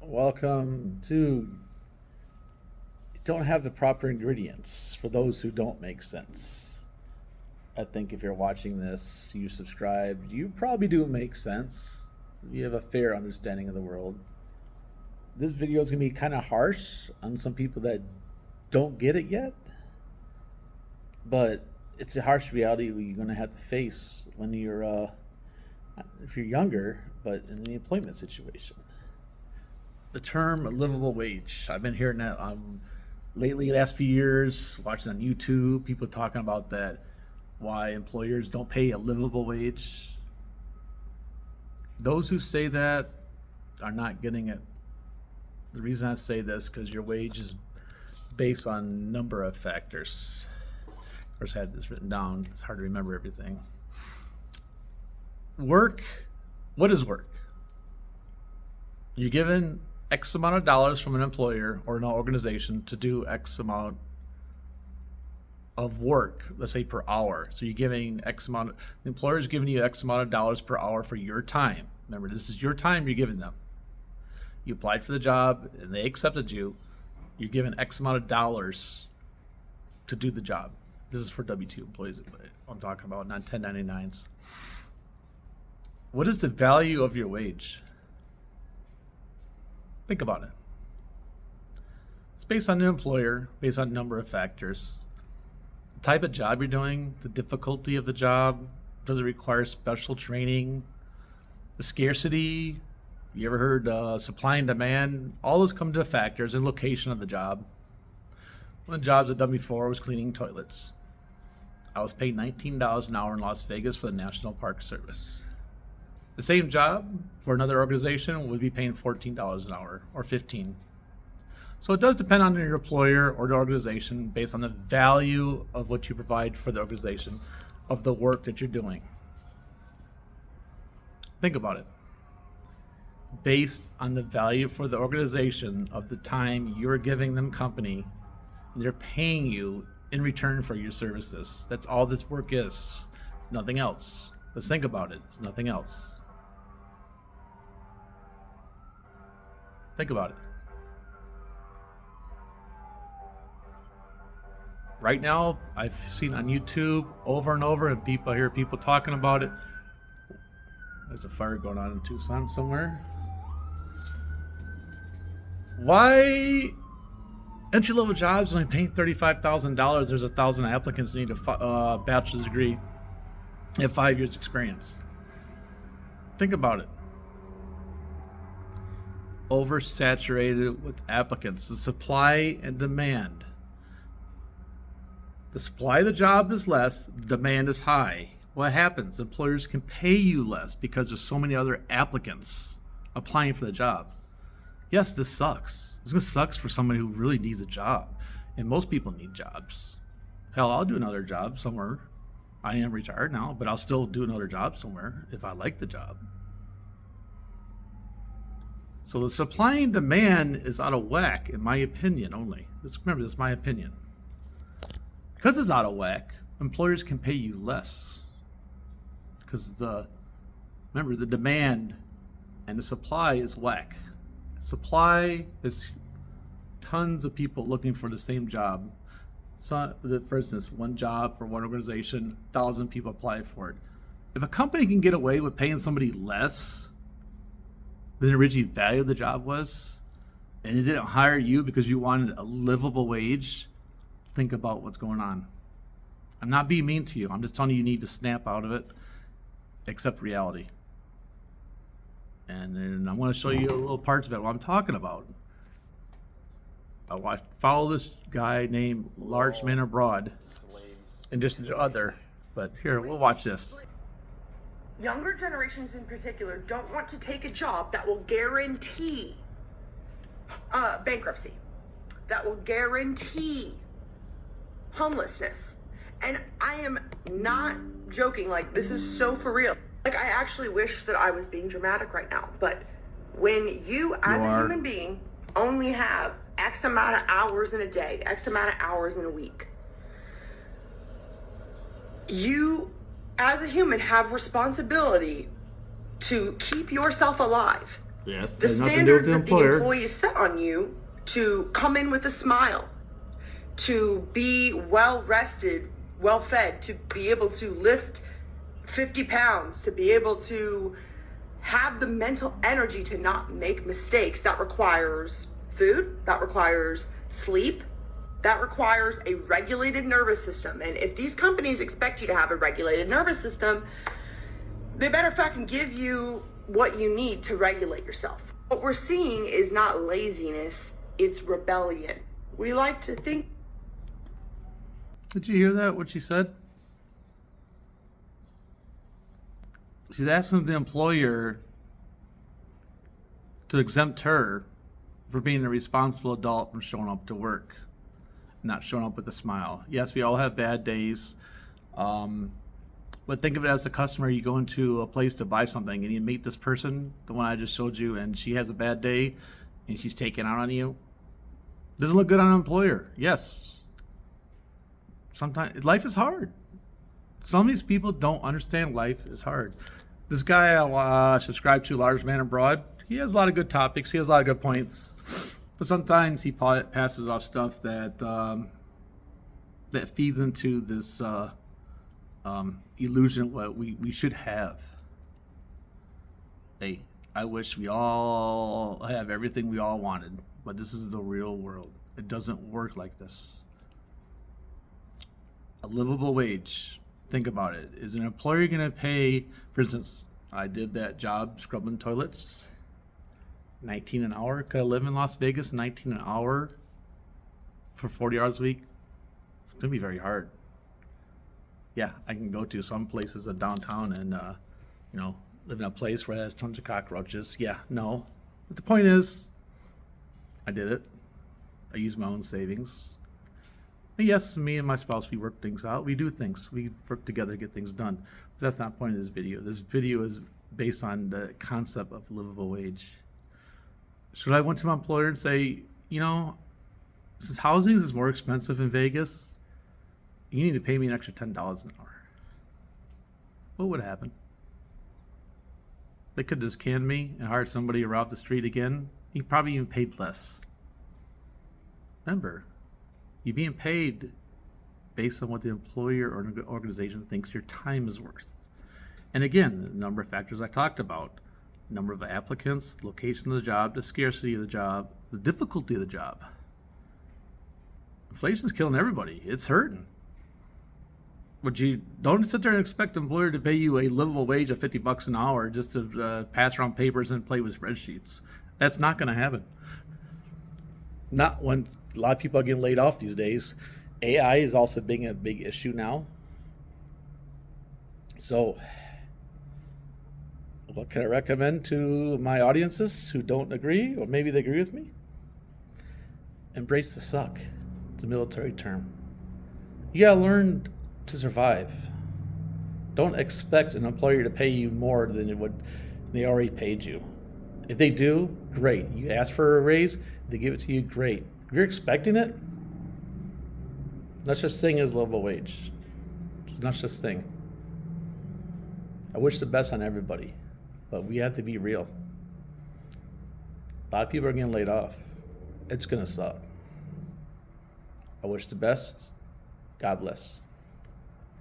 Welcome to Don't Have the Proper Ingredients for those who don't make sense. I think if you're watching this, you subscribed, you probably do make sense. You have a fair understanding of the world. This video is going to be kind of harsh on some people that don't get it yet, but it's a harsh reality you're going to have to face when if you're younger, but in the employment situation. The term livable wage. I've been hearing that lately, last few years, watching on YouTube, people talking about that, why employers don't pay a livable wage. Those who say that are not getting it. The reason I say this because your wage is based on a number of factors. Of course, I had this written down. It's hard to remember everything. Work. What is work? You're given X amount of dollars from an employer or an organization to do X amount of work, let's say per hour. So you're giving X amount, the employer is giving you X amount of dollars per hour for your time. Remember, this is your time you're giving them. You applied for the job and they accepted you. You're given X amount of dollars to do the job. This is for W-2 employees I'm talking about, not 1099s. What is the value of your wage? Think about it. It's based on the employer, based on a number of factors. The type of job you're doing, the difficulty of the job, does it require special training, the scarcity, you ever heard supply and demand? All those come to factors and location of the job. One of the jobs I've done before was cleaning toilets. I was paid $19 an hour in Las Vegas for the National Park Service. The same job for another organization would be paying $14 an hour or $15. So it does depend on your employer or the organization based on the value of what you provide for the organization of the work that you're doing. Think about it. Based on the value for the organization of the time you're giving them company, and they're paying you in return for your services. That's all this work is. It's nothing else. Let's think about it. It's nothing else. Think about it. Right now, I've seen on YouTube over and over, and I hear people talking about it. There's a fire going on in Tucson somewhere. Why entry-level jobs only paying $35,000? There's 1,000 applicants who need a bachelor's degree and 5 years experience. Think about it. Oversaturated with applicants. The supply and demand. The supply of the job is less, the demand is high. What happens? Employers can pay you less because there's so many other applicants applying for the job. Yes, this sucks. This sucks for somebody who really needs a job. And most people need jobs. Hell, I'll do another job somewhere. I am retired now, but I'll still do another job somewhere if I like the job. So the supply and demand is out of whack, in my opinion only. Remember, this is my opinion. Because it's out of whack, employers can pay you less. Because remember, the demand and the supply is whack. Supply is tons of people looking for the same job. So, for instance, one job for one organization, 1,000 people apply for it. If a company can get away with paying somebody less than originally valued the job was, and it didn't hire you because you wanted a livable wage, think about what's going on. I'm not being mean to you. I'm just telling you need to snap out of it, accept reality. And then I'm going to show you a little parts of it, what I'm talking about. I follow this guy named Large Man Abroad, in addition to other. But here, we'll watch this. Younger generations in particular don't want to take a job that will guarantee bankruptcy, that will guarantee homelessness. And I am not joking, like, this is so for real. Like, I actually wish that I was being dramatic right now, but when you as a human being only have X amount of hours in a day, X amount of hours in a week, you as a human have responsibility to keep yourself alive. Yes, The has nothing to do with standards the that the employer. employees set on you to come in with a smile, to be well rested, well fed, to be able to lift 50 pounds, to be able to have the mental energy to not make mistakes. That requires food, that requires sleep, that requires a regulated nervous system. And if these companies expect you to have a regulated nervous system, they better fucking give you what you need to regulate yourself. What we're seeing is not laziness, it's rebellion. We like to think. Did you hear that? What she said? She's asking the employer to exempt her for being a responsible adult from showing up to work, not showing up with a smile. Yes, we all have bad days. But think of it as a customer. You go into a place to buy something and you meet this person, the one I just showed you, and she has a bad day and she's taking out on you. Doesn't look good on an employer. Yes. Sometimes life is hard. Some of these people don't understand life is hard. This guy I subscribe to, Large Man Abroad, he has a lot of good topics. He has a lot of good points. But sometimes he passes off stuff that that feeds into this illusion what we should have. Hey, I wish we all have everything we all wanted, but this is the real world. It doesn't work like this. A livable wage. Think about it. Is an employer going to pay, for instance, I did that job scrubbing toilets, 19 an hour. Could I live in Las Vegas, 19 an hour for 40 hours a week? It's going to be very hard. Yeah, I can go to some places in downtown and, live in a place where it has tons of cockroaches. Yeah, no. But the point is, I did it. I used my own savings. And yes, me and my spouse, we work things out. We do things. We work together to get things done. But that's not the point of this video. This video is based on the concept of livable wage. Should I went to my employer and say, since housing is more expensive in Vegas, you need to pay me an extra $10 an hour? What would happen? They could just can me and hire somebody off the street again. He probably even paid less. Remember, you're being paid based on what the employer or organization thinks your time is worth. And again, the number of factors I talked about: number of applicants, location of the job, the scarcity of the job, the difficulty of the job. Inflation's killing everybody. It's hurting. But you don't sit there and expect the employer to pay you a livable wage of $50 an hour just to pass around papers and play with spreadsheets. That's not going to happen. Not when a lot of people are getting laid off these days. AI is also being a big issue now. So, what can I recommend to my audiences who don't agree, or maybe they agree with me? Embrace the suck. It's a military term. You gotta learn to survive. Don't expect an employer to pay you more than what they already paid you. If they do, great. You ask for a raise, they give it to you, great. If you're expecting it, no such thing as livable wage. There's no such thing. I wish the best on everybody, but we have to be real. A lot of people are getting laid off. It's gonna suck. I wish the best. God bless.